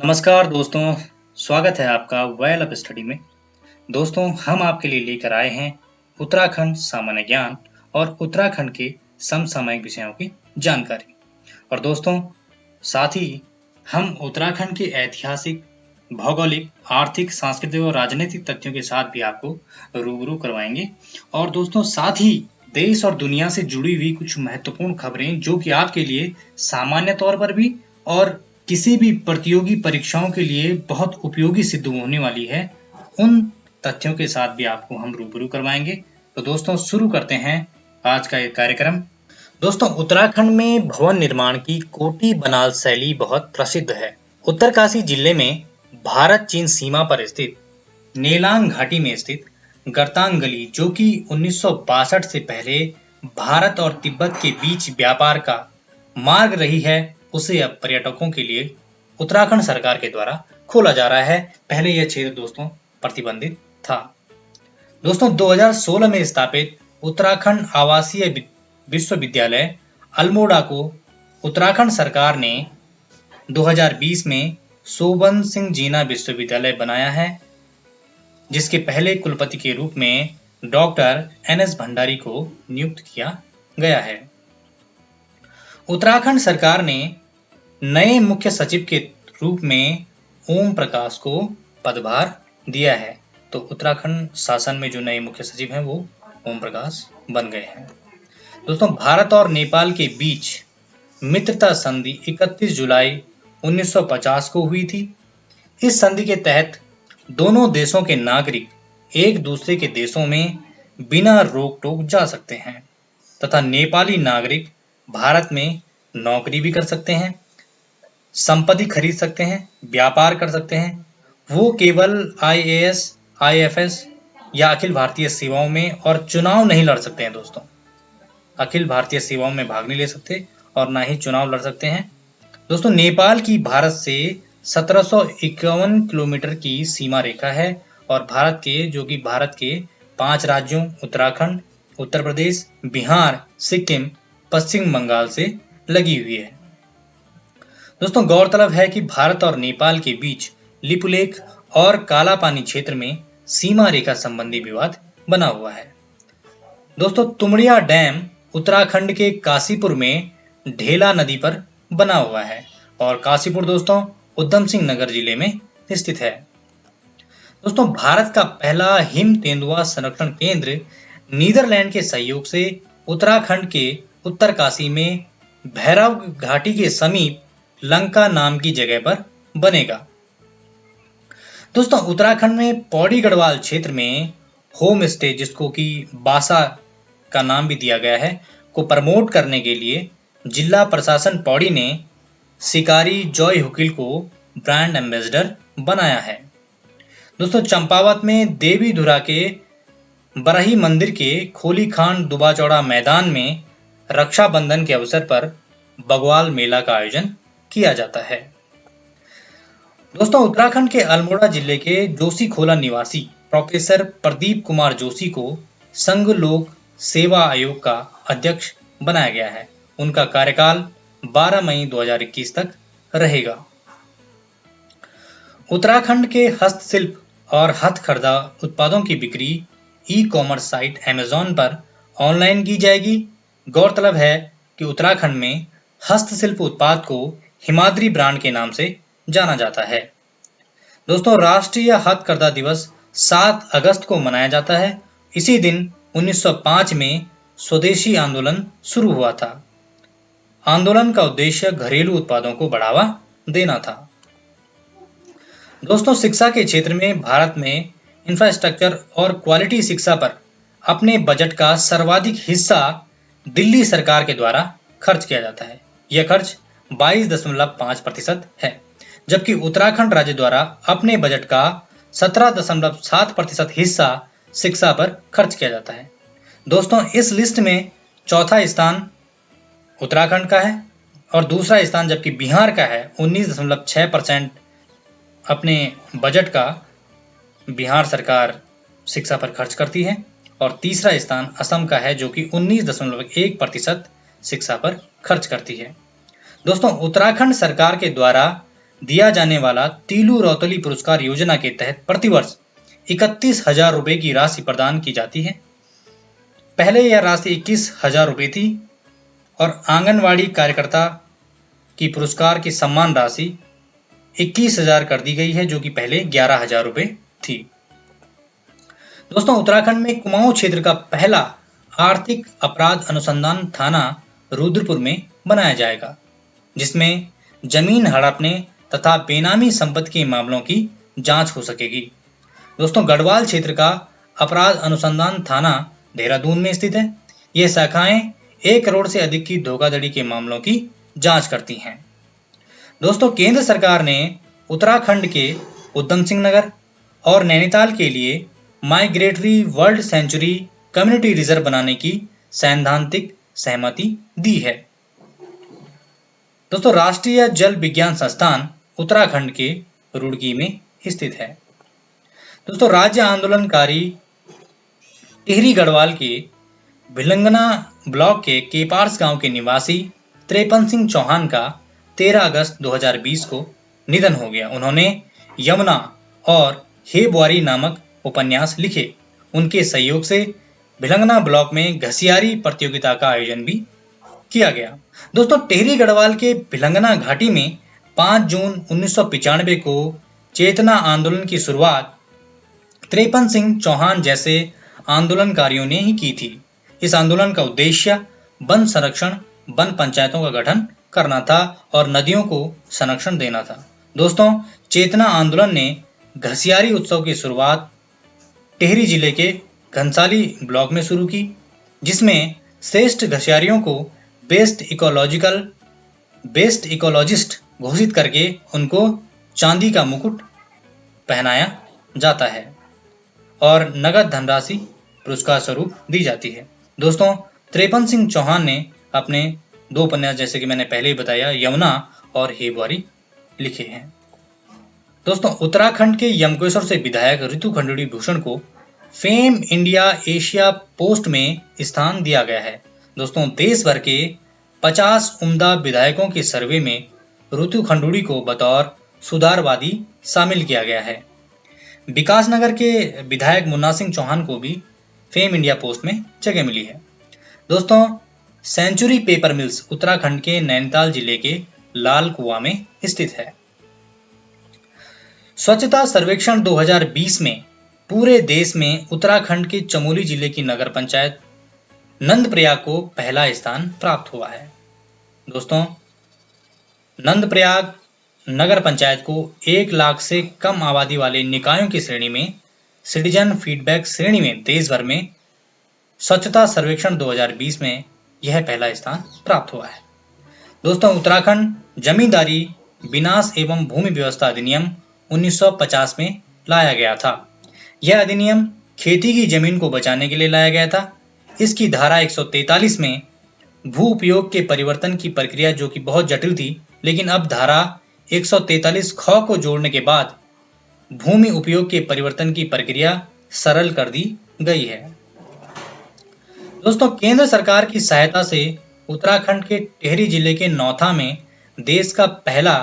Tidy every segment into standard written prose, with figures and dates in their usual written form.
नमस्कार दोस्तों, स्वागत है आपका वेल अप स्टडी में। दोस्तों, हम आपके लिए लेकर आए हैं उत्तराखंड सामान्य ज्ञान और उत्तराखंड के समसामयिक विषयों की जानकारी। और दोस्तों, साथ ही हम उत्तराखंड के ऐतिहासिक, भौगोलिक, आर्थिक, सांस्कृतिक और राजनीतिक तथ्यों के साथ भी आपको रूबरू करवाएंगे। और दोस्तों, साथ ही देश और दुनिया से जुड़ी हुई कुछ महत्वपूर्ण खबरें जो कि आपके लिए सामान्य तौर पर भी और किसी भी प्रतियोगी परीक्षाओं के लिए बहुत उपयोगी सिद्ध होने वाली है, उन तथ्यों के साथ भी आपको हम रूबरू करवाएंगे। तो दोस्तों, शुरू करते हैं आज का ये कार्यक्रम। दोस्तों, उत्तराखंड में भवन निर्माण की कोटी बनाल शैली बहुत प्रसिद्ध है। उत्तरकाशी जिले में भारत चीन सीमा पर स्थित नेलांग घाटी में स्थित गरतांग गली, जो कि 1962 से पहले भारत और तिब्बत के बीच व्यापार का मार्ग रही है, उसे अब पर्यटकों के लिए उत्तराखंड सरकार के द्वारा खोला जा रहा है। पहले यह क्षेत्र दोस्तों प्रतिबंधित था। दोस्तों, 2016 में स्थापित उत्तराखंड आवासीय विश्वविद्यालय अल्मोड़ा को उत्तराखंड सरकार ने 2020 में सोबन सिंह जीना विश्वविद्यालय बनाया है, जिसके पहले कुलपति के रूप में डॉक्टर NS भंडारी को नियुक्त किया गया है। उत्तराखंड सरकार ने नए मुख्य सचिव के रूप में ओम प्रकाश को पदभार दिया है। तो उत्तराखंड शासन में जो नए मुख्य सचिव हैं वो ओम प्रकाश बन गए हैं। दोस्तों, भारत और नेपाल के बीच मित्रता संधि 31 जुलाई 1950 को हुई थी। इस संधि के तहत दोनों देशों के नागरिक एक दूसरे के देशों में बिना रोक टोक जा सकते हैं तथा नेपाली नागरिक भारत में नौकरी भी कर सकते हैं, संपत्ति खरीद सकते हैं, व्यापार कर सकते हैं। वो केवल IAS, IFS या अखिल भारतीय सेवाओं में और चुनाव नहीं लड़ सकते हैं। दोस्तों, अखिल भारतीय सेवाओं में भाग नहीं ले सकते और ना ही चुनाव लड़ सकते हैं। दोस्तों, नेपाल की भारत से 1751 किलोमीटर की सीमा रेखा है और भारत के 5 राज्यों उत्तराखंड, उत्तर प्रदेश, बिहार, सिक्किम, पश्चिम बंगाल से लगी हुई है। दोस्तों, गौरतलब है कि भारत और नेपाल के बीच लिपुलेख और कालापानी क्षेत्र में सीमा रेखा संबंधी विवाद बना हुआ है। दोस्तों, तुमड़िया डैम उत्तराखंड के काशीपुर में ढेला नदी पर बना हुआ है और काशीपुर दोस्तों उधम सिंह नगर जिले में स्थित है। दोस्तों, भारत का पहला हिम तेंदुआ संरक्षण केंद्र नीदरलैंड के सहयोग से उत्तराखंड के उत्तरकाशी में भैरव घाटी के समीप लंका नाम की जगह पर बनेगा। दोस्तों, उत्तराखंड में पौड़ी गढ़वाल क्षेत्र में होम स्टे, जिसको कि बासा का नाम भी दिया गया है, को प्रमोट करने के लिए जिला प्रशासन पौड़ी ने शिकारी जॉय हुकिल को ब्रांड एम्बेसडर बनाया है। दोस्तों, चंपावत में देवी धुरा के बरही मंदिर के खोली खान दुबा चौड़ा मैदान में रक्षाबंधन के अवसर पर बग्वाल मेला का आयोजन किया जाता है। दोस्तों, उत्तराखंड के अल्मोड़ा जिले के जोशीखोला निवासी प्रोफेसर प्रदीप कुमार जोशी को संघ लोक सेवा आयोग का अध्यक्ष बनाया गया है। उनका कार्यकाल 12 मई 2021 तक रहेगा। उत्तराखंड के हस्तशिल्प और हथकरघा उत्पादों की बिक्री ई-कॉमर्स साइट अमेज़न पर ऑनलाइन की जाएगी। गौरतलब है कि उत्तराखंड में हस्तशिल्प उत्पाद को हिमाद्री ब्रांड के नाम से जाना जाता है। दोस्तों, राष्ट्रीय हथकरघा दिवस 7 अगस्त को मनाया जाता है। इसी दिन 1905 में स्वदेशी आंदोलन शुरू हुआ था। आंदोलन का उद्देश्य घरेलू उत्पादों को बढ़ावा देना था। दोस्तों, शिक्षा के क्षेत्र में भारत में इंफ्रास्ट्रक्चर और क्वालिटी शिक्षा पर अपने बजट का सर्वाधिक हिस्सा दिल्ली सरकार के द्वारा खर्च किया जाता है। यह खर्च 22.5% है, जबकि उत्तराखंड राज्य द्वारा अपने बजट का 17.7% हिस्सा शिक्षा पर खर्च किया जाता है। दोस्तों, इस लिस्ट में चौथा स्थान उत्तराखंड का है और दूसरा स्थान जबकि बिहार का है। 19.6% अपने बजट का बिहार सरकार शिक्षा पर खर्च करती है और तीसरा स्थान असम का है, जो कि 19.1% शिक्षा पर खर्च करती है। दोस्तों, उत्तराखंड सरकार के द्वारा दिया जाने वाला तीलू रौतली पुरस्कार योजना के तहत प्रतिवर्ष 31,000 रुपए की राशि प्रदान की जाती है। पहले यह राशि 21,000 रुपए थी और आंगनवाड़ी कार्यकर्ता की पुरस्कार की सम्मान राशि 21,000 कर दी गई है, जो कि पहले 11,000 रुपए थी। दोस्तों, उत्तराखंड में कुमाऊं क्षेत्र का पहला आर्थिक अपराध अनुसंधान थाना रुद्रपुर में बनाया जाएगा, जिसमें जमीन हड़पने तथा बेनामी संपत्ति के मामलों की जांच हो सकेगी। दोस्तों, गढ़वाल क्षेत्र का अपराध अनुसंधान थाना देहरादून में स्थित है। ये शाखाएं 1 करोड़ से अधिक की धोखाधड़ी के मामलों की जांच करती हैं। दोस्तों, केंद्र सरकार ने उत्तराखंड के उधम सिंह नगर और नैनीताल के लिए migratory world century community reserve बनाने की सैद्धांतिक सहमति दी है। दोस्तों, राष्ट्रीय जल विज्ञान संस्थान उत्तराखंड के रुड़की में स्थित है। दोस्तों, राज्य आंदोलनकारी टिहरी गढ़वाल के भिलंगना ब्लॉक के केपार्स गांव के निवासी त्रेपन सिंह चौहान का 13 अगस्त 2020 को निधन हो गया। उन्होंने यमुना और हे बुआरी नामक उपन्यास लिखे। उनके सहयोग से भिलंगना ब्लॉक में घसियारी प्रतियोगिता का आयोजन भी किया गया। दोस्तों, टिहरी गढ़वाल के भिलंगना घाटी में 5 जून 1995 को चेतना आंदोलन की शुरुआत त्रेपन सिंह चौहान जैसे आंदोलनकारियों ने ही की थी। इस आंदोलन का उद्देश्य वन संरक्षण, वन पंचायतों का गठन करना था और नदियों को संरक्षण देना था। दोस्तों, चेतना आंदोलन ने घसियारी उत्सव की शुरुआत टिहरी जिले के घनसाली ब्लॉक में शुरू की, जिसमें श्रेष्ठ घसियारियों को बेस्ट इकोलॉजिस्ट घोषित करके उनको चांदी का मुकुट पहनाया जाता है और नगद धनराशि पुरस्कार स्वरूप दी जाती है। दोस्तों, त्रेपन सिंह चौहान ने अपने 2 उपन्यास, जैसे कि मैंने पहले ही बताया, यमुना और हे बुआरी लिखे हैं। दोस्तों, उत्तराखंड के यमकेश्वर से विधायक रितु खंडूड़ी भूषण को फेम इंडिया एशिया पोस्ट में स्थान दिया गया है। दोस्तों, देश भर के 50 उम्दा विधायकों के सर्वे में रितु खंडूड़ी को बतौर सुधारवादी शामिल किया गया है। विकासनगर के विधायक मुन्ना सिंह चौहान को भी फेम इंडिया पोस्ट में जगह मिली है। दोस्तों, सेंचुरी पेपर मिल्स उत्तराखंड के नैनीताल जिले के लाल कुआं में स्थित है। स्वच्छता सर्वेक्षण 2020 में पूरे देश में उत्तराखंड के चमोली जिले की नगर पंचायत नंदप्रयाग को पहला स्थान प्राप्त हुआ है। दोस्तों, नंदप्रयाग नगर पंचायत को 1 लाख से कम आबादी वाले निकायों की श्रेणी में सिटीजन फीडबैक श्रेणी में देश भर में स्वच्छता सर्वेक्षण 2020 में यह पहला स्थान प्राप्त हुआ है। दोस्तों, उत्तराखंड जमींदारी विनाश एवं भूमि व्यवस्था अधिनियम 1950 में लाया गया था। यह अधिनियम खेती की जमीन को बचाने के लिए लाया गया था। इसकी धारा 143 में भू उपयोग के परिवर्तन की प्रक्रिया, जो कि बहुत जटिल थी, लेकिन अब धारा 143 ख को जोड़ने के बाद भूमि उपयोग के परिवर्तन की प्रक्रिया सरल कर दी गई है। दोस्तों, केंद्र सरकार की सहायता से उत्तराखंड के टिहरी जिले के नौथा में देश का पहला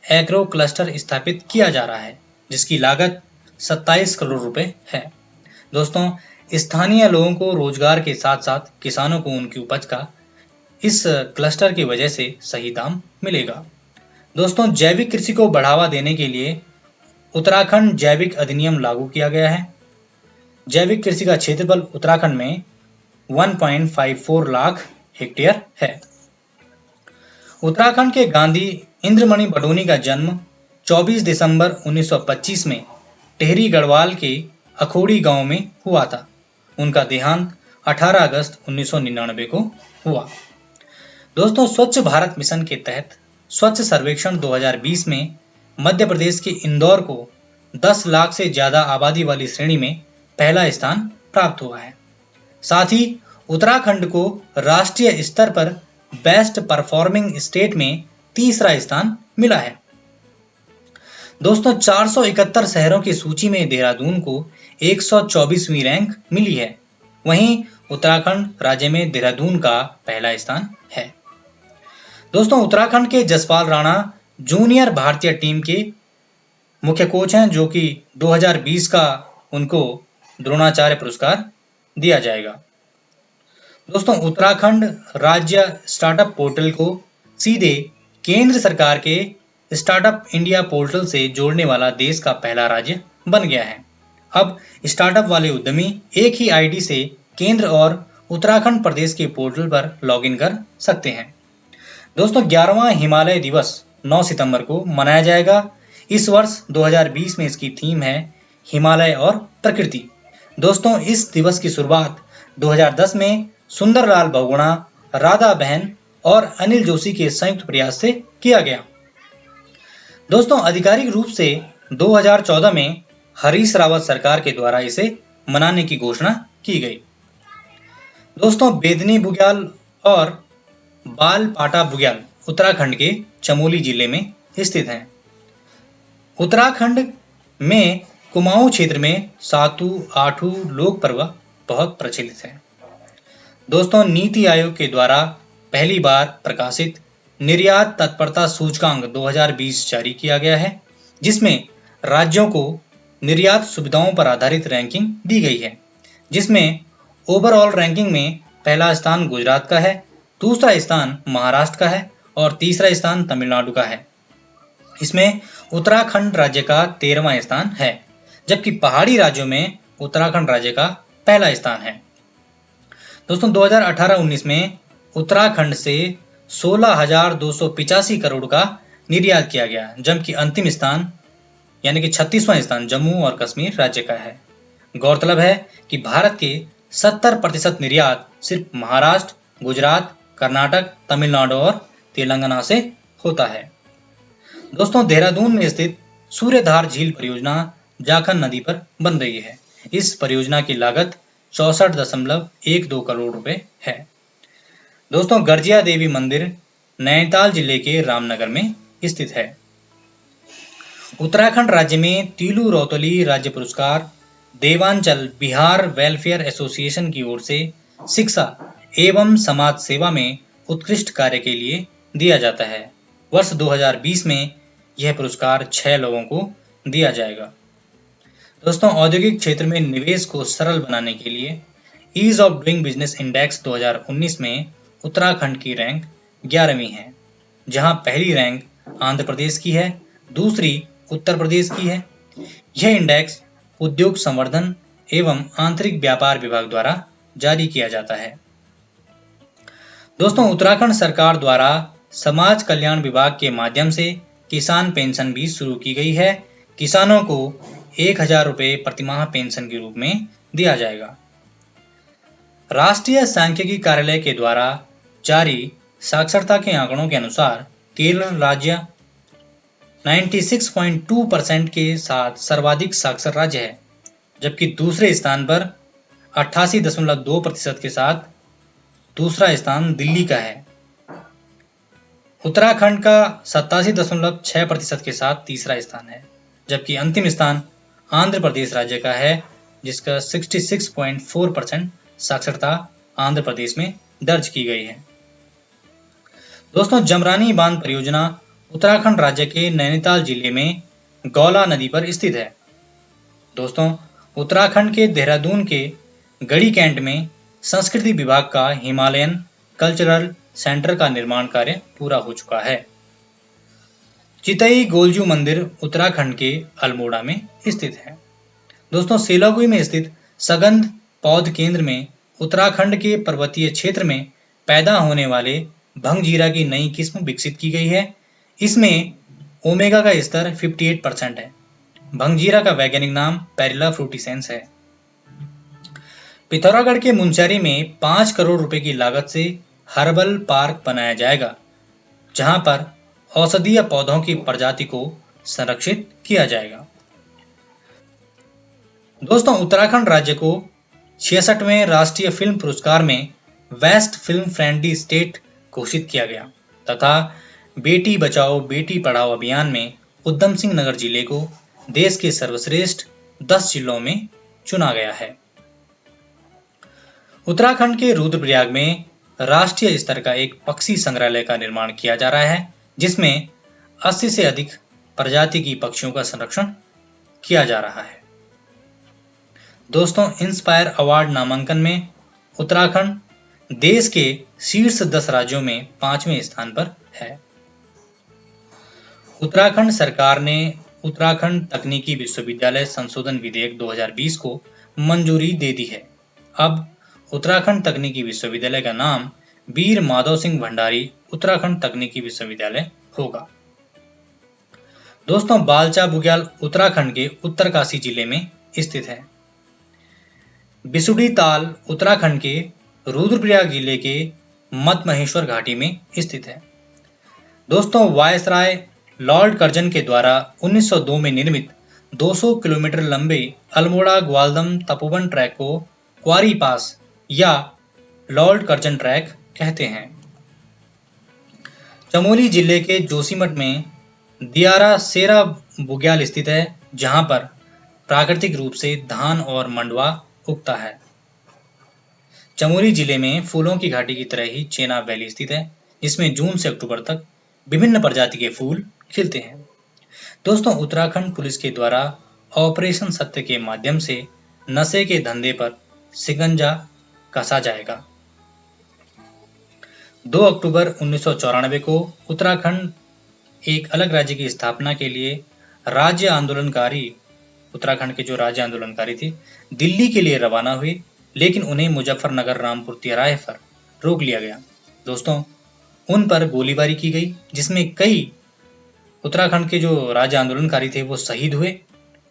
एग्रो क्लस्टर स्थापित किया जा रहा है, जिसकी लागत 27 करोड़ रुपए है। दोस्तों, स्थानीय लोगों को रोजगार के साथ साथ किसानों को उनकी उपज का इस क्लस्टर की वजह से सही दाम मिलेगा। दोस्तों, जैविक कृषि को बढ़ावा देने के लिए उत्तराखंड जैविक अधिनियम लागू किया गया है। जैविक कृषि का क्षेत्रफल उत्तराखंड में 1.54 लाख हेक्टेयर है। उत्तराखंड के गांधी इंद्रमणि बडोनी का जन्म 24 दिसंबर 1925 में टिहरी गढ़वाल के अखोड़ी गांव में हुआ था। उनका देहांत 18 अगस्त 1999 को हुआ। दोस्तों, स्वच्छ भारत मिशन के तहत स्वच्छ सर्वेक्षण 2020 में मध्य प्रदेश के इंदौर को 10 लाख से ज्यादा आबादी वाली श्रेणी में पहला स्थान प्राप्त हुआ है। साथ ही उत्तराखंड को राष्ट्रीय स्तर पर बेस्ट परफॉर्मिंग स्टेट में तीसरा स्थान मिला है। दोस्तों, 471 शहरों की सूची में देहरादून को 124वीं रैंक मिली है। वहीं उत्तराखंड राज्य में देहरादून का पहला स्थान है। दोस्तों, उत्तराखंड के जसपाल राणा जूनियर भारतीय टीम के मुख्य कोच हैं, जो कि 2020 का उनको द्रोणाचार्य पुरस्कार दिया जाएगा। दोस्तों, उत्तराखंड राज्य स्टार्टअप पोर्टल को सीधे केंद्र सरकार के स्टार्टअप इंडिया पोर्टल से जोड़ने वाला देश का पहला राज्य बन गया है। अब स्टार्टअप वाले उद्यमी एक ही आईडी से केंद्र और उत्तराखंड प्रदेश के पोर्टल पर लॉगिन कर सकते हैं। दोस्तों, 11वां हिमालय दिवस 9 सितंबर को मनाया जाएगा। इस वर्ष 2020 में इसकी थीम है हिमालय और प्रकृति। दोस्तों, इस दिवस की शुरुआत 2010 में सुंदरलाल बहुगुणा, राधा बहन और अनिल जोशी के संयुक्त प्रयास से किया गया। दोस्तों, आधिकारिक रूप से 2014 में हरीश रावत सरकार के द्वारा इसे मनाने की घोषणा की गई। दोस्तों, बेदनी बुग्याल और बालपाटा बुग्याल उत्तराखंड के चमोली जिले में स्थित हैं। उत्तराखंड में कुमाऊं क्षेत्र में सातु आठू लोक पर्व बहुत प्रचलित है। दोस्तों, नीति आयोग के द्वारा पहली बार प्रकाशित निर्यात तत्परता सूचकांक 2020 जारी किया गया है, जिसमें राज्यों को निर्यात सुविधाओं पर आधारित रैंकिंग दी गई है, जिसमें ओवरऑल रैंकिंग में पहला स्थान गुजरात का है, दूसरा स्थान महाराष्ट्र का है और तीसरा स्थान तमिलनाडु का है। इसमें उत्तराखंड राज्य का 13वां स्थान है, जबकि पहाड़ी राज्यों में उत्तराखंड राज्य का पहला स्थान है। दोस्तों, 2018-19 में उत्तराखंड से 16,285 करोड़ का निर्यात किया गया, जबकि अंतिम स्थान यानी कि 36वां स्थान जम्मू और कश्मीर राज्य का है। गौरतलब है कि भारत के 70% निर्यात सिर्फ महाराष्ट्र, गुजरात, कर्नाटक, तमिलनाडु और तेलंगाना से होता है। दोस्तों, देहरादून में स्थित सूर्यधार झील परियोजना जाखन नदी पर बन रही है। इस परियोजना की लागत 64.12 करोड़ रुपए है। दोस्तों, गर्जिया देवी मंदिर नैनीताल जिले के रामनगर में स्थित है। उत्तराखंड राज्य में तीलू रौतली राज्य पुरस्कार देवांचल बिहार वेलफेयर एसोसिएशन की ओर से शिक्षा एवं समाज सेवा में उत्कृष्ट कार्य के लिए दिया जाता है। वर्ष 2020 में यह पुरस्कार 6 लोगों को दिया जाएगा। दोस्तों, औद्योगिक क्षेत्र में निवेश को सरल बनाने के लिए ease of doing business index 2019 में उत्तराखंड की रैंक 11वीं है, जहां पहली रैंक आंध्र प्रदेश की है, दूसरी उत्तर प्रदेश की है। यह इंडेक्स उद्योग संवर्धन एवं आंतरिक व्यापार विभाग द्वारा जारी किया जाता है। दोस्तों, उत्तराखंड सरकार द्वारा समाज कल्याण विभाग के माध्यम से किसान पेंशन भी शुरू की गई है। किसानों को 1,000 रुपये प्रतिमाह पेंशन के रूप में दिया जाएगा। राष्ट्रीय सांख्यिकी कार्यालय के द्वारा जारी साक्षरता के आंकड़ों के अनुसार केरल राज्य 96.2% के साथ सर्वाधिक साक्षर राज्य है, जबकि दूसरे स्थान पर 88.2% के साथ दूसरा स्थान दिल्ली का है। उत्तराखंड का 87.6% के साथ तीसरा स्थान है, जबकि अंतिम स्थान आंध्र प्रदेश राज्य का है, जिसका 66.4% साक्षरता आंध्र प्रदेश में दर्ज की गई है। दोस्तों, जमरानी बांध परियोजना उत्तराखंड राज्य के नैनीताल जिले में गौला नदी पर स्थित है। दोस्तों, उत्तराखंड के देहरादून के गढ़ी कैंट में संस्कृति विभाग का हिमालयन कल्चरल सेंटर का निर्माण कार्य पूरा हो चुका है। चितई गोलजू मंदिर उत्तराखंड के अल्मोड़ा में स्थित है। दोस्तों, सिलागुई में स्थित सगंध पौध केंद्र में उत्तराखंड के पर्वतीय क्षेत्र में पैदा होने वाले भंगजीरा की नई किस्म विकसित की गई है। इसमें ओमेगा का स्तर 58% है। भंगजीरा का वैज्ञानिक नाम पेरिला फ्रूटिसेंस है। पिथौरागढ़ के मुनस्यारी में 5 करोड़ रुपए की लागत से हर्बल पार्क बनाया जाएगा, जहां पर औषधीय पौधों की प्रजाति को संरक्षित किया जाएगा। दोस्तों, उत्तराखंड राज्य को 66वें राष्ट्रीय फिल्म पुरस्कार में बेस्ट फिल्म फ्रेंडली स्टेट घोषित किया गया तथा बेटी बचाओ बेटी पढ़ाओ अभियान में उधम सिंह नगर जिले को देश के सर्वश्रेष्ठ 10 जिलों में चुना गया है। उत्तराखंड के रुद्रप्रयाग में राष्ट्रीय स्तर का एक पक्षी संग्रहालय का निर्माण किया जा रहा है, जिसमें 80 से अधिक प्रजाति की पक्षियों का संरक्षण किया जा रहा है। दोस्तों, इंस्पायर अवार्ड नामांकन में उत्तराखंड देश के शीर्ष 10 राज्यों में 5वें स्थान पर है। उत्तराखंड सरकार ने उत्तराखंड तकनीकी विश्वविद्यालय संशोधन विधेयक 2020 को मंजूरी दे दी है। अब उत्तराखंड तकनीकी विश्वविद्यालय का नाम वीर माधव सिंह भंडारी उत्तराखंड तकनीकी विश्वविद्यालय होगा। दोस्तों, बालचा बुग्याल उत्तराखंड के उत्तरकाशी जिले में स्थित है। बिसुडी ताल उत्तराखंड के रुद्रप्रयाग जिले के मत-महेश्वर घाटी में स्थित है। दोस्तों, वायसराय लॉर्ड कर्जन के द्वारा 1902 में निर्मित 200 किलोमीटर लंबे अल्मोड़ा ग्वालदम तपोवन ट्रैक को क्वारी पास या लॉर्ड कर्जन ट्रैक कहते हैं। चमोली जिले के जोशीमठ में दियारा सेरा बुग्याल स्थित है, जहां पर प्राकृतिक रूप से धान और मंडवा उगता है। चमोली जिले में फूलों की घाटी की तरह ही चेनाब वैली स्थित है, जिसमें जून से अक्टूबर तक विभिन्न प्रजाति के फूल खिलते हैं। दोस्तों, उत्तराखंड पुलिस के द्वारा ऑपरेशन सत्य के माध्यम से नशे के धंधे पर शिकंजा कसा जाएगा। 2 अक्टूबर 1994 को उत्तराखंड एक अलग राज्य की स्थापना के लिए राज्य आंदोलनकारी उत्तराखंड के जो राज्य आंदोलनकारी थे दिल्ली के लिए रवाना हुए, लेकिन उन्हें मुजफ्फरनगर रामपुर तिराहे पर रोक लिया गया। दोस्तों, उन पर गोलीबारी की गई, जिसमें कई उत्तराखंड के जो राज्य आंदोलनकारी थे वो शहीद हुए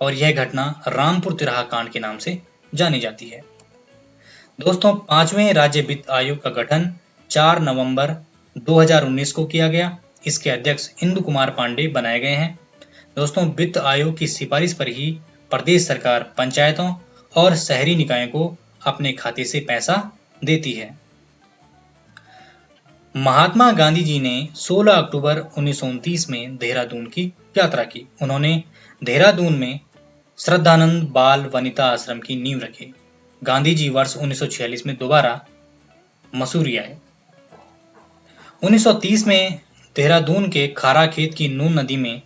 और यह घटना रामपुर तिराहा कांड के नाम से जानी जाती है। दोस्तों, 5वें राज्य वित्त आयोग का गठन 4 नवंबर 2019 को किया गया। इसके अध्यक्ष इंदु कुमार पांडे बनाए गए हैं। दोस्तों, वित्त आयोग की सिफारिश पर ही प्रदेश सरकार पंचायतों और शहरी निकायों को अपने खाते से पैसा देती है। महात्मा गांधी जी ने 16 अक्टूबर 1929 में देहरादून की यात्रा की। उन्होंने देहरादून में श्रद्धानंद बाल वनिता आश्रम की नींव रखी। गांधी जी वर्ष 1946 में दोबारा मसूरी आए। 1930 में देहरादून के खाराखेत की नून नदी में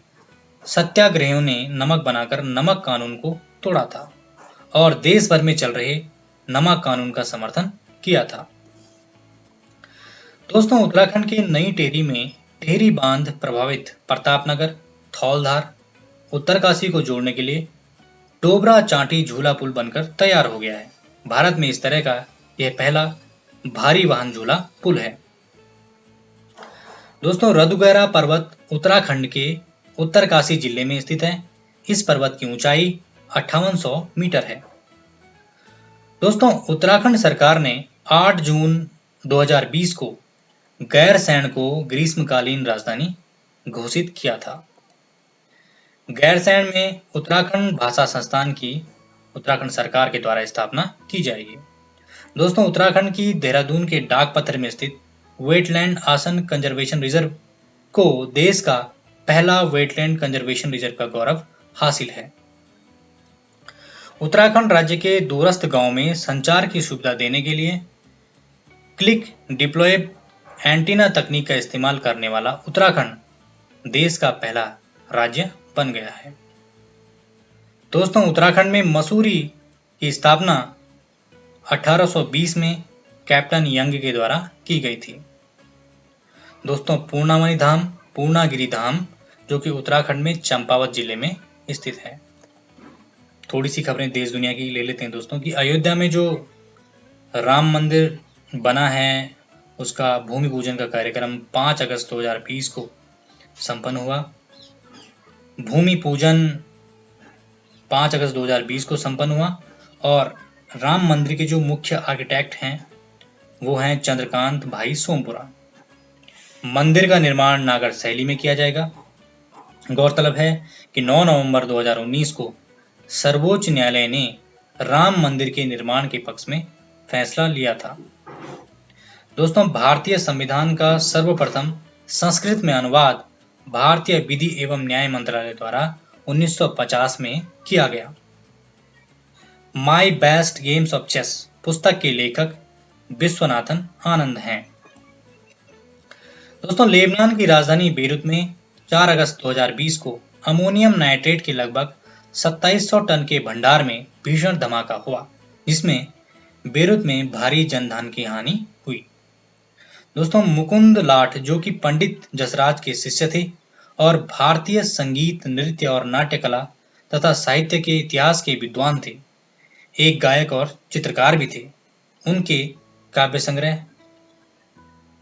सत्याग्रहियों ने नमक बनाकर नमक कानून को तोड़ा था और देश भर में चल रहे नमक कानून का समर्थन किया था। दोस्तों, उत्तराखंड के नई टेहरी में टेहरी बांध प्रभावित प्रतापनगर, धौलधार, उत्तरकाशी को जोड़ने के लिए डोबरा चांटी झूला पुल बनकर तैयार हो गया है। भारत में इस तरह का यह पहला भारी वाहन झूला पुल है। दोस्तों, रदुगैरा पर्वत उत्तराखंड के उत्तरकाशी जिले में स्थित है। इस पर्वत की ऊंचाई 5800 मीटर है। दोस्तों, उत्तराखंड सरकार ने 8 जून 2020 को गैरसैंण को ग्रीष्मकालीन राजधानी घोषित किया था। गैरसैंण में उत्तराखंड भाषा संस्थान की उत्तराखंड सरकार के द्वारा स्थापना की जाएगी। दोस्तों, उत्तराखंड की देहरादून के डाक पत्थर में स्थित वेटलैंड आसन कंजर्वेशन रिजर्व को देश का पहला वेटलैंड कंजर्वेशन रिजर्व का गौरव हासिल है। उत्तराखंड राज्य के दूरस्थ गांव में संचार की सुविधा देने के लिए क्लिक डिप्लॉय एंटीना तकनीक का इस्तेमाल करने वाला उत्तराखंड देश का पहला राज्य बन गया है। दोस्तों, उत्तराखंड में मसूरी की स्थापना 1820 में कैप्टन यंग के द्वारा की गई थी। दोस्तों, पूर्णामणि धाम, पूर्णागिरि धाम, जो कि उत्तराखंड में चंपावत जिले में स्थित है। थोड़ी सी खबरें देश दुनिया की ले लेते हैं दोस्तों कि अयोध्या में जो राम मंदिर बना है उसका भूमि पूजन का कार्यक्रम 5 अगस्त 2020 को संपन्न हुआ। भूमि पूजन 5 अगस्त 2020 को संपन्न हुआ और राम मंदिर के जो मुख्य आर्किटेक्ट हैं वो हैं चंद्रकांत भाई सोमपुरा। मंदिर का निर्माण नागर शैली में किया जाएगा। गौरतलब है कि 9 नवंबर 2019 को सर्वोच्च न्यायालय ने राम मंदिर के निर्माण के पक्ष में फैसला लिया था। दोस्तों, भारतीय संविधान का सर्वप्रथम संस्कृत में अनुवाद भारतीय विधि एवं न्याय मंत्रालय द्वारा 1950 में किया गया। My best games of chess पुस्तक के लेखक विश्वनाथन आनंद हैं। दोस्तों, लेबनान की राजधानी बेरूत में 4 अगस्त 2020 को अमोनियम नाइट्रेट के लगभग 2700 टन के भंडार में भीषण धमाका हुआ, जिसमें बेरूत में भारी जनधन की हानि हुई। दोस्तों, मुकुंद लाट, जो कि पंडित जसराज के शिष्य थे और भारतीय संगीत, नृत्य और नाट्य कला तथा साहित्य के इतिहास के विद्वान थे, एक गायक और चित्रकार भी थे। उनके काव्य संग्रह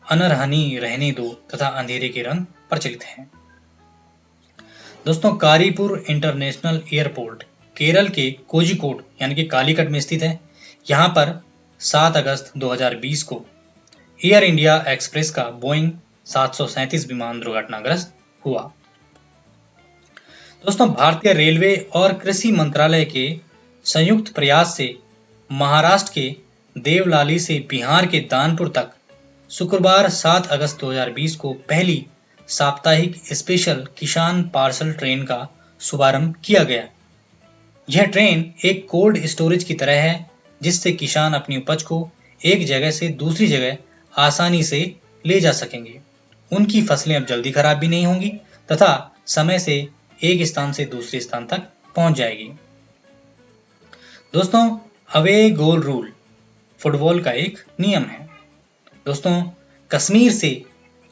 अनरहनी रहने दो तथा अंधेरे के रंग प्रचलित हैं। दोस्तों, कारीपुर इंटरनेशनल एयरपोर्ट केरल के कोझिकोड यानी कि कालीकट में स्थित है। यहाँ पर 7 अगस्त 2020 को एयर इंडिया एक्सप्रेस का बोइंग 737 विमान दुर्घटनाग्रस्त हुआ। दोस्तों, भारतीय रेलवे और कृषि मंत्रालय के संयुक्त प्रयास से महाराष्ट्र के देवलाली से बिहार के दानपुर तक शुक्रवार 7 अगस्त 2020 को पहली साप्ताहिक स्पेशल किसान पार्सल ट्रेन का शुभारंभ किया गया। यह ट्रेन एक कोल्ड स्टोरेज की तरह है, जिससे किसान अपनी उपज को एक जगह से दूसरी जगह आसानी से ले जा सकेंगे। उनकी फसलें अब जल्दी खराब भी नहीं होंगी तथा समय से एक स्थान से दूसरे स्थान तक पहुंच जाएगी। दोस्तों, अवे गोल रूल फुटबॉल का एक नियम है। दोस्तों, कश्मीर से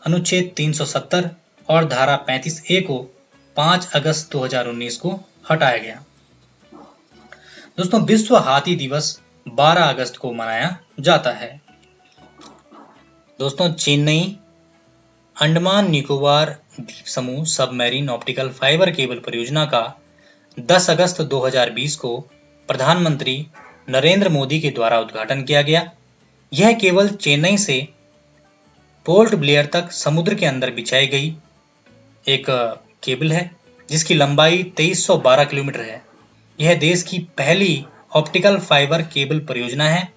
अनुच्छेद 370 और धारा 35A को 5 अगस्त 2019 को हटाया गया। दोस्तों, विश्व हाथी दिवस 12 अगस्त को मनाया जाता है। दोस्तों, चेन्नई अंडमान निकोबार द्वीप समूह सबमरीन ऑप्टिकल फाइबर केबल परियोजना का 10 अगस्त 2020 को प्रधानमंत्री नरेंद्र मोदी के द्वारा उद्घाटन किया गया। यह केवल चेन्नई से पोर्ट ब्लेयर तक समुद्र के अंदर बिछाई गई एक केबल है, जिसकी लंबाई 2312 किलोमीटर है। यह देश की पहली ऑप्टिकल फाइबर केबल परियोजना है।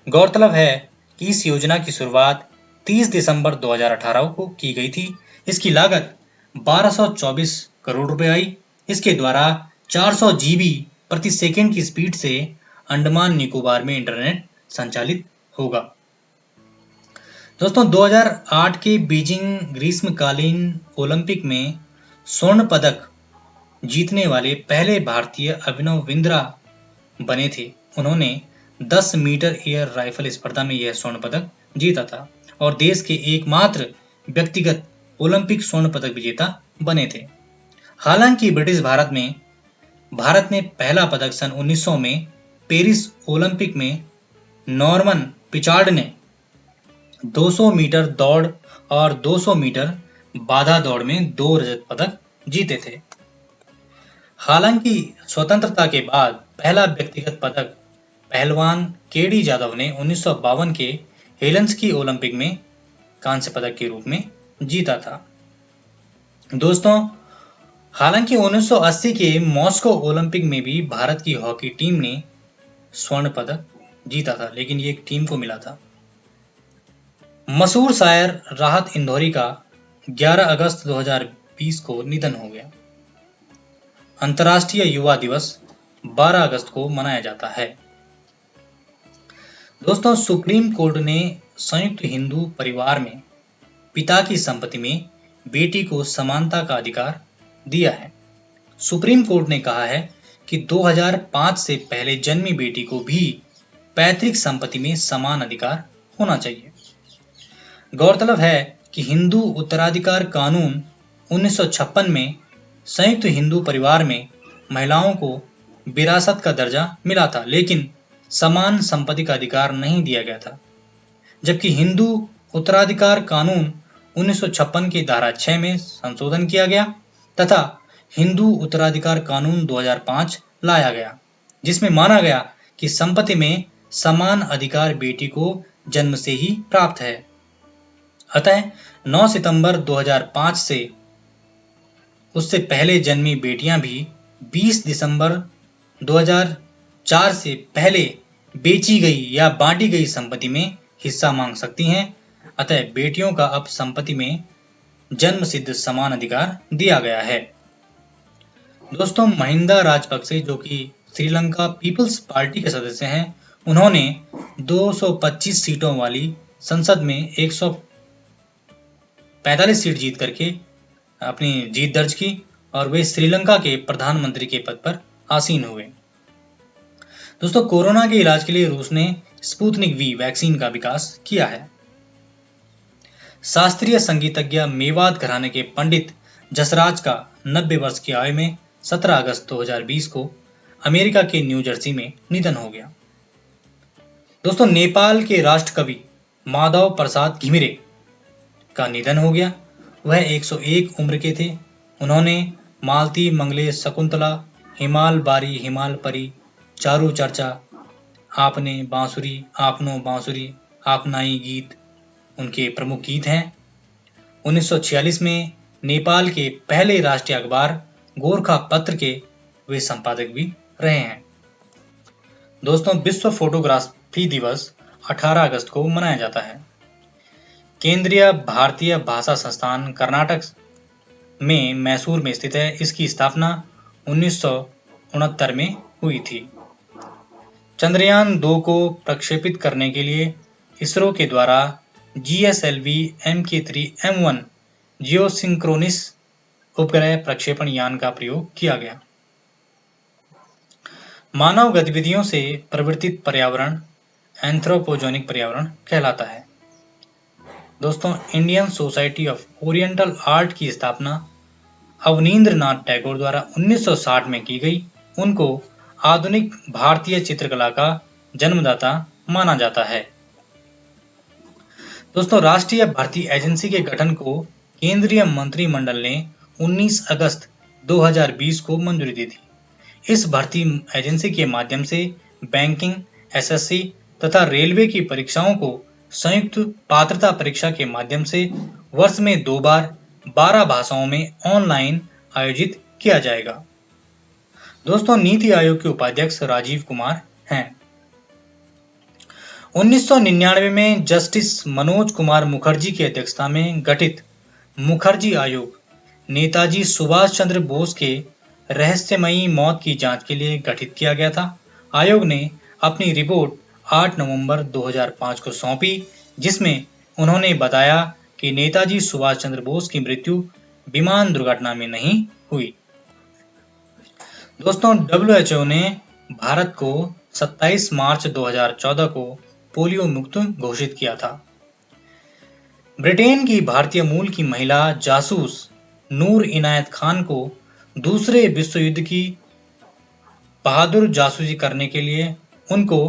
गौरतलब है कि इस योजना की शुरुआत 30 दिसंबर 2018 को की गई थी। इसकी लागत 1224 करोड़ रुपए आई। इसके द्वारा 400 GB प्रति सेकंड की स्पीड से अंडमान निकोबार में इंटरनेट संचालित होगा। दोस्तों, 2008 के बीजिंग ग्रीष्मकालीन ओलंपिक में स्वर्ण पदक जीतने वाले पहले भारतीय अभिनव बिंद्रा बने थे। उन्होंने 10 मीटर एयर राइफल स्पर्धा में यह स्वर्ण पदक जीता था और देश के एकमात्र व्यक्तिगत ओलंपिक स्वर्ण पदक विजेता बने थे। हालांकि ब्रिटिश भारत ने पहला पदक सन 1900 में पेरिस ओलंपिक में नॉर्मन पिचार्ड ने 200 मीटर दौड़ और 200 मीटर बाधा दौड़ में 2 रजत पदक जीते थे। हालांकि स्वतंत्रता के बाद पहला व्यक्तिगत पदक पहलवान केडी जाधव ने 1952 के हेलसिंकी ओलंपिक में कांस्य पदक के रूप में जीता था। दोस्तों, हालांकि 1980 के मॉस्को ओलंपिक में भी भारत की हॉकी टीम ने स्वर्ण पदक जीता था, लेकिन ये एक टीम को मिला था। मशहूर शायर राहत इंदौरी का 11 अगस्त 2020 को निधन हो गया। अंतर्राष्ट्रीय युवा दिवस 12 अगस्त को मनाया जाता है। दोस्तों, सुप्रीम कोर्ट ने संयुक्त हिंदू परिवार में पिता की संपत्ति में बेटी को समानता का अधिकार दिया है। सुप्रीम कोर्ट ने कहा है कि 2005 से पहले जन्मी बेटी को भी पैतृक संपत्ति में समान अधिकार होना चाहिए। गौरतलब है कि हिंदू उत्तराधिकार कानून 1956 में संयुक्त हिंदू परिवार में महिलाओं को विरासत का दर्जा मिला था, लेकिन समान संपत्ति का अधिकार नहीं दिया गया था। जबकि हिंदू उत्तराधिकार कानून 1956 की धारा 6 में संशोधन किया गया तथा हिंदू उत्तराधिकार कानून 2005 लाया गया, जिसमें माना गया कि संपत्ति में समान अधिकार बेटी को जन्म से ही प्राप्त है। अतः 9 सितंबर 2005 से उससे पहले जन्मी बेटियां भी 20 दिसंबर 2004 से पहले बेची गई या बांटी गई संपत्ति में हिस्सा मांग सकती हैं। अतः बेटियों का अब संपत्ति में जन्म सिद्ध समान अधिकार दिया गया है। दोस्तों, महिंदा राजपक्षे, जो कि श्रीलंका पीपल्स पार्टी के सदस्य हैं, उन्होंने 225 सीटों वाली संसद में 145 सीट जीत करके अपनी जीत दर्ज की और वे श्रीलंका के प्रधानमंत्री के पद पर आसीन हुए। दोस्तों, कोरोना के इलाज के लिए रूस ने स्पुतनिक वी वैक्सीन का विकास किया है। शास्त्रीय संगीतज्ञ मेवात घराने के पंडित जसराज का 90 वर्ष की आयु में 17 अगस्त 2020 को अमेरिका के न्यू जर्सी में निधन हो गया। दोस्तों, नेपाल के राष्ट्र कवि माधव प्रसाद घिमिरे का निधन हो गया। वह 101 उम्र के थे। उन्होंने मालती मंगले शकुंतला, हिमाल बारी हिमाल परी, चारू चर्चा, आपने बांसुरी, आपनो बांसुरी, आपनाई गीत उनके प्रमुख गीत हैं। 1946 में नेपाल के पहले राष्ट्रीय अखबार गोरखा पत्र के वे संपादक भी रहे हैं। दोस्तों, विश्व फोटोग्राफी दिवस 18 अगस्त को मनाया जाता है। केंद्रीय भारतीय भाषा संस्थान कर्नाटक में मैसूर में स्थित है। इसकी स्थापना 1969 में हुई थी। चंद्रयान 2 को प्रक्षेपित करने के लिए इसरो के द्वारा GSLV Mk3 M1 जियोसिंक्रोनिस उपग्रह प्रक्षेपण यान का प्रयोग किया गया। मानव गतिविधियों से प्रवर्तित पर्यावरण एंथ्रोपोजेनिक पर्यावरण कहलाता है। दोस्तों, Indian society of oriental art की स्थापना अवनींद्र नाथ टैगोर द्वारा 1960 में की गई। उनको आधुनिक भारतीय चित्रकला का जन्मदाता माना जाता है। दोस्तों, राष्ट्रीय भर्ती एजेंसी के गठन को केंद्रीय मंत्रिमंडल ने 19 अगस्त 2020 को मंजूरी दी थी। इस भर्ती एजेंसी के माध्यम से बैंकिंग, SSC तथा रेलवे की परीक्षाओं को संयुक्त पात्रता परीक्षा के माध्यम से वर्ष में 2 बार 12 भाषाओं में ऑनलाइन आयोजित किया जाएगा। दोस्तों, नीति आयोग के उपाध्यक्ष राजीव कुमार हैं। 1999 में जस्टिस मनोज कुमार मुखर्जी की अध्यक्षता में गठित मुखर्जी आयोग नेताजी सुभाष चंद्र बोस के रहस्यमयी मौत की जांच के लिए गठित किया गया था। आयोग ने अपनी रिपोर्ट 8 नवंबर 2005 को सौंपी, जिसमें उन्होंने बताया कि नेताजी सुभाष चंद्र बोस की मृत्यु विमान दुर्घटना में नहीं हुई। दोस्तों, WHO ने भारत को 27 मार्च 2014 को पोलियो मुक्त घोषित किया था। ब्रिटेन की भारतीय मूल की महिला जासूस नूर इनायत खान को दूसरे विश्व युद्ध की बहादुर जासूसी करने के लिए उनको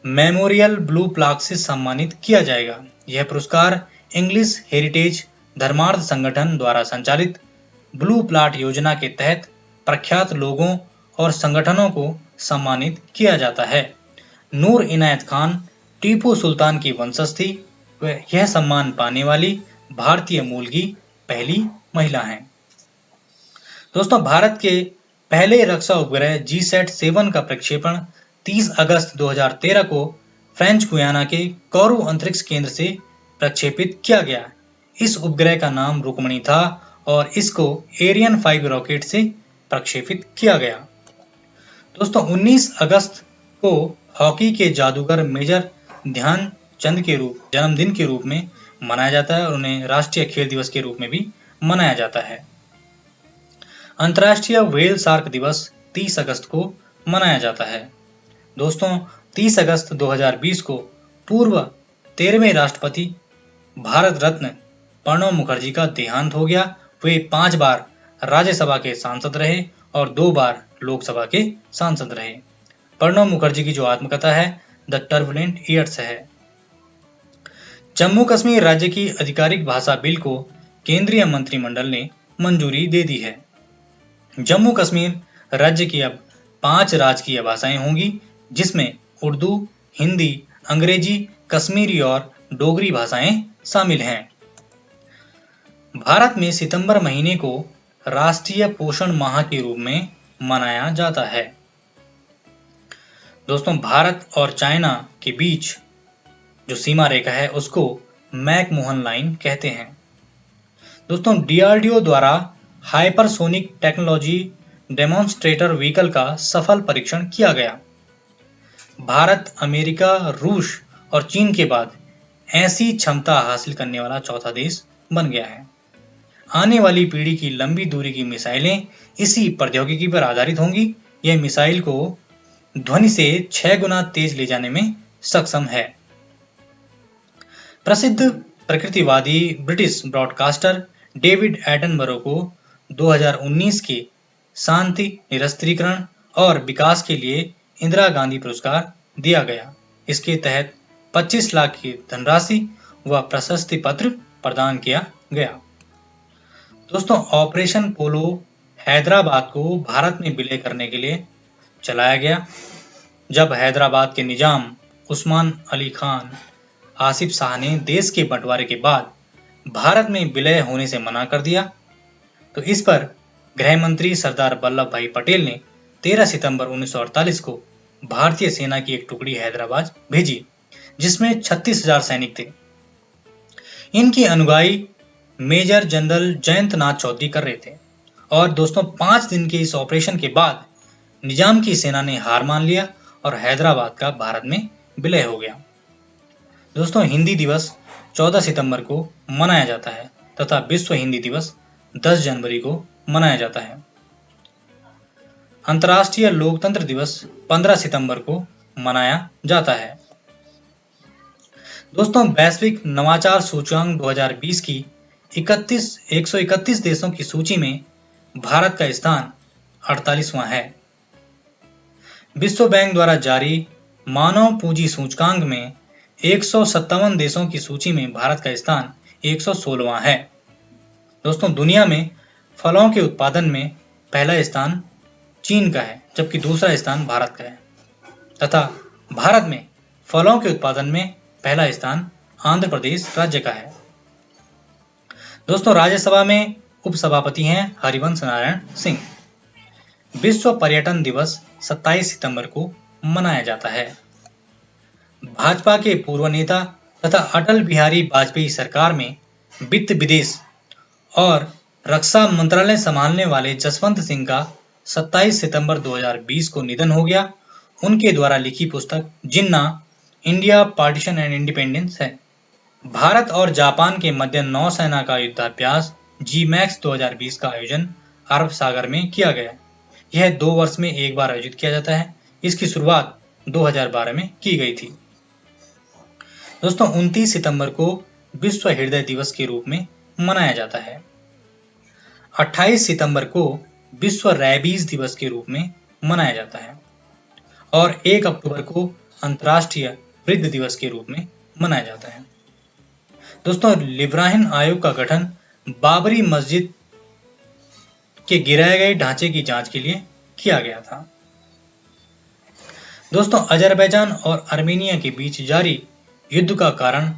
मेमोरियल ब्लू प्लाक से सम्मानित किया जाएगा। यह पुरस्कार इंग्लिश हेरिटेज धर्मार्थ संगठन द्वारा संचालित ब्लू प्लाट योजना के तहत प्रख्यात लोगों और संगठनों को सम्मानित किया जाता है। नूर इनायत खान टीपू सुल्तान की वंशज थी। वह यह सम्मान पाने वाली भारतीय मूल की पहली महिला हैं। दोस्तों, भारत के पहले रक्षा उपग्रह GSAT-7 का प्रक्षेपण 30 अगस्त 2013 को फ्रेंच गुयाना के कोरू अंतरिक्ष केंद्र से प्रक्षेपित किया गया। इस उपग्रह का नाम रुक्मणी था और इसको एरियन 5 रॉकेट से प्रक्षेपित किया गया। दोस्तों, 19 अगस्त को हॉकी के जादूगर मेजर ध्यानचंद के जन्मदिन के रूप में मनाया जाता है और उन्हें राष्ट्रीय खेल दिवस के रूप में भी मनाया जाता है। अंतर्राष्ट्रीय व्हेल शार्क दिवस 30 अगस्त को मनाया जाता है। दोस्तों, 30 अगस्त 2020 को पूर्व 13वें राष्ट्रपति भारत रत्न प्रणब मुखर्जी का देहांत हो गया। वे 5 बार राज्यसभा के सांसद रहे और 2 बार लोकसभा के सांसद रहे। प्रणब मुखर्जी की जो आत्मकथा है द टर्बुलेंट ईयर्स है। जम्मू कश्मीर राज्य की आधिकारिक भाषा बिल को केंद्रीय मंत्रिमंडल ने मंजूरी दे दी है। जम्मू कश्मीर राज्य की अब 5 राजकीय भाषाएं होंगी, जिसमें उर्दू, हिंदी, अंग्रेजी, कश्मीरी और डोगरी भाषाएं शामिल हैं। भारत में सितंबर महीने को राष्ट्रीय पोषण माह के रूप में मनाया जाता है। दोस्तों, भारत और चाइना के बीच जो सीमा रेखा है उसको मैकमोहन लाइन कहते हैं। दोस्तों, DRDO द्वारा हाइपरसोनिक टेक्नोलॉजी डेमोन्स्ट्रेटर व्हीकल का सफल परीक्षण किया गया। भारत, अमेरिका, रूस और चीन के बाद ऐसी क्षमता हासिल करने वाला चौथा देश बन गया है। आने वाली पीढ़ी की लंबी दूरी की मिसाइलें इसी प्रौद्योगिकी पर आधारित होंगी। यह मिसाइल को ध्वनि से 6 गुना तेज ले जाने में सक्षम है। प्रसिद्ध प्रकृतिवादी ब्रिटिश ब्रॉडकास्टर डेविड एटनबरो को 2019 के शांति, निरस्त्रीकरण और विकास के लिए इंदिरा गांधी पुरस्कार दिया गया। इसके तहत 25 लाख की धनराशि व प्रशस्ति पत्र प्रदान किया गया। दोस्तों, ऑपरेशन पोलो हैदराबाद को भारत में विलय करने के लिए चलाया गया। जब हैदराबाद के निजाम उस्मान अली खान आसिफ शाह ने देश के बंटवारे के बाद भारत में विलय होने से मना कर दिया, तो इस पर गृह मंत्री सरदार वल्लभ भाई पटेल ने 13 सितंबर 1948 को भारतीय सेना की एक टुकड़ी हैदराबाद भेजी, जिसमें 36,000 सैनिक थे। इनकी अनुगाई मेजर जनरल जयंत नाथ चौधरी कर रहे थे। और दोस्तों, 5 दिन के इस ऑपरेशन के बाद निजाम की सेना ने हार मान लिया और हैदराबाद का भारत में विलय हो गया। दोस्तों, हिंदी दिवस 14 सितंबर को मनाया जाता है तथा विश्व हिंदी दिवस 10 जनवरी को मनाया जाता है। अंतर्राष्ट्रीय लोकतंत्र दिवस 15 सितंबर को मनाया जाता है। दोस्तों, वैश्विक नवाचार सूचकांक 2020 की 131 देशों की सूची में भारत का स्थान 48वां है। विश्व बैंक द्वारा जारी मानव पूंजी सूचकांक में 157 देशों की सूची में भारत का स्थान 116वां है। दोस्तों, दुनिया में फलों के उत्पादन में पहला स्थान चीन का है, जबकि दूसरा स्थान भारत का है, तथा भारत में फलों के उत्पादन में पहला स्थान आंध्र प्रदेश राज्य का है। दोस्तों, राज्यसभा में उपसभापति हैं हरिवंश नारायण सिंह। विश्व पर्यटन दिवस 27 सितंबर को मनाया जाता है। भाजपा के पूर्व नेता तथा अटल बिहारी वाजपेयी सरकार में वित्त, विदेश और रक्षा मंत्रालय संभालने वाले जसवंत सिंह का 27 सितंबर 2020 को निधन हो गया। उनके द्वारा लिखी पुस्तक जिन्ना इंडिया पार्टीशन एंड इंडिपेंडेंस है। भारत और जापान के मध्य नौसेना का युद्धाभ्यास जी-मैक्स 2020 का आयोजन अरब सागर में किया गया। यह 2 वर्ष में एक बार आयोजित किया जाता है। इसकी शुरुआत 2012 में की गई थी। दोस्तों, 29 सितंबर को विश्व हृदय दिवस के रूप में मनाया जाता है। 28 सितंबर को विश्व रैबीज दिवस के रूप में मनाया जाता है और 1 अक्टूबर को अंतर्राष्ट्रीय वृद्ध दिवस के रूप में मनाया जाता है। दोस्तों, लिब्राहिन आयोग का गठन बाबरी मस्जिद के गिराए गए ढांचे की जांच के लिए किया गया था। दोस्तों, अजरबैजान और आर्मेनिया के बीच जारी युद्ध का कारण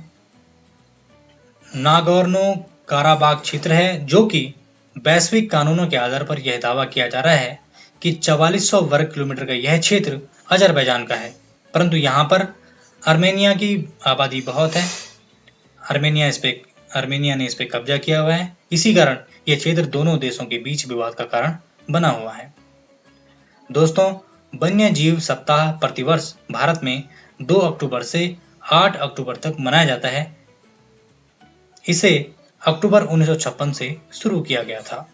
नागोर्नो काराबाख क्षेत्र है, जो कि वैश्विक कानूनों के आधार पर यह दावा किया जा रहा है कि 4400 वर्ग किलोमीटर का यह क्षेत्र अजरबैजान का है, परंतु यहाँ पर आर्मेनिया की आबादी बहुत है। आर्मेनिया ने इस पे कब्जा किया हुआ है। इसी कारण यह क्षेत्र दोनों देशों के बीच विवाद का कारण बना हुआ है। दोस्तों, वन्य जीव सप्ताह प्रतिवर्ष भारत में 2 अक्टूबर से 8 अक्टूबर तक मनाया जाता है। इसे अक्टूबर 1956 से शुरू किया गया था।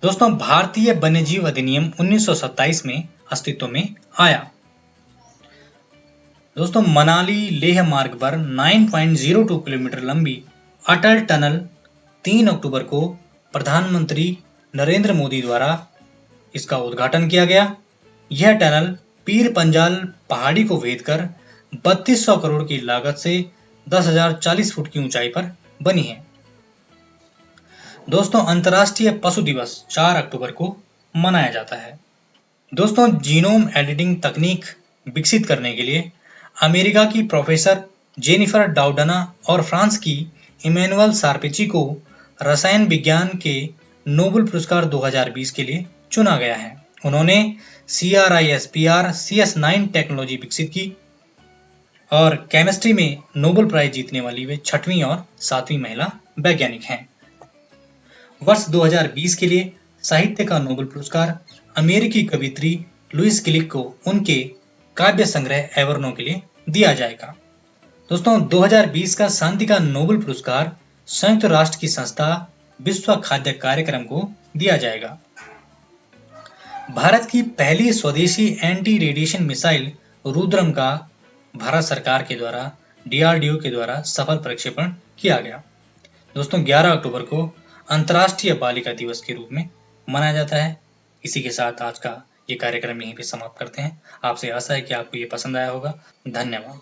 दोस्तों, भारतीय वन्यजीव अधिनियम 1927 में अस्तित्व में आया। दोस्तों, मनाली लेह मार्ग पर 9.02 किलोमीटर लंबी अटल टनल 3 अक्टूबर को प्रधानमंत्री नरेंद्र मोदी द्वारा इसका उद्घाटन किया गया। यह टनल पीर पंजाल पहाड़ी को भेद कर 3200 करोड़ की लागत से 10,040 फुट की ऊंचाई पर बनी है। दोस्तों, अंतर्राष्ट्रीय पशु दिवस 4 अक्टूबर को मनाया जाता है। दोस्तों, जीनोम एडिटिंग तकनीक विकसित करने के लिए अमेरिका की प्रोफेसर जेनिफर डाउडना और फ्रांस की इमैनुअल सार्पेची को रसायन विज्ञान के नोबेल पुरस्कार 2020 के लिए चुना गया है। उन्होंने CRISPR CS9 टेक्नोलॉजी विकसित की और केमिस्ट्री में नोबेल प्राइज जीतने वाली वे 6वीं और 7वीं महिला वैज्ञानिक हैं। वर्ष 2020 के लिए साहित्य का नोबेल पुरस्कार अमेरिकी कवियत्री लुइस ग्लिक को उनके काव्य संग्रह एवर्नो के लिए दिया जाएगा। दोस्तों, 2020 का शांति का नोबेल पुरस्कार संयुक्त राष्ट्र की संस्था विश्व खाद्य कार्यक्रम को दिया जाएगा। भारत की पहली स्वदेशी एंटी रेडिएशन मिसाइल रुद्रम का भारत सरकार के द्वारा DRDO के द्वारा सफल प्रक्षेपण किया गया। दोस्तों 11 अक्टूबर को अंतर्राष्ट्रीय बालिका दिवस के रूप में मनाया जाता है। इसी के साथ आज का ये कार्यक्रम यहीं पे समाप्त करते हैं। आपसे आशा है कि आपको ये पसंद आया होगा। धन्यवाद।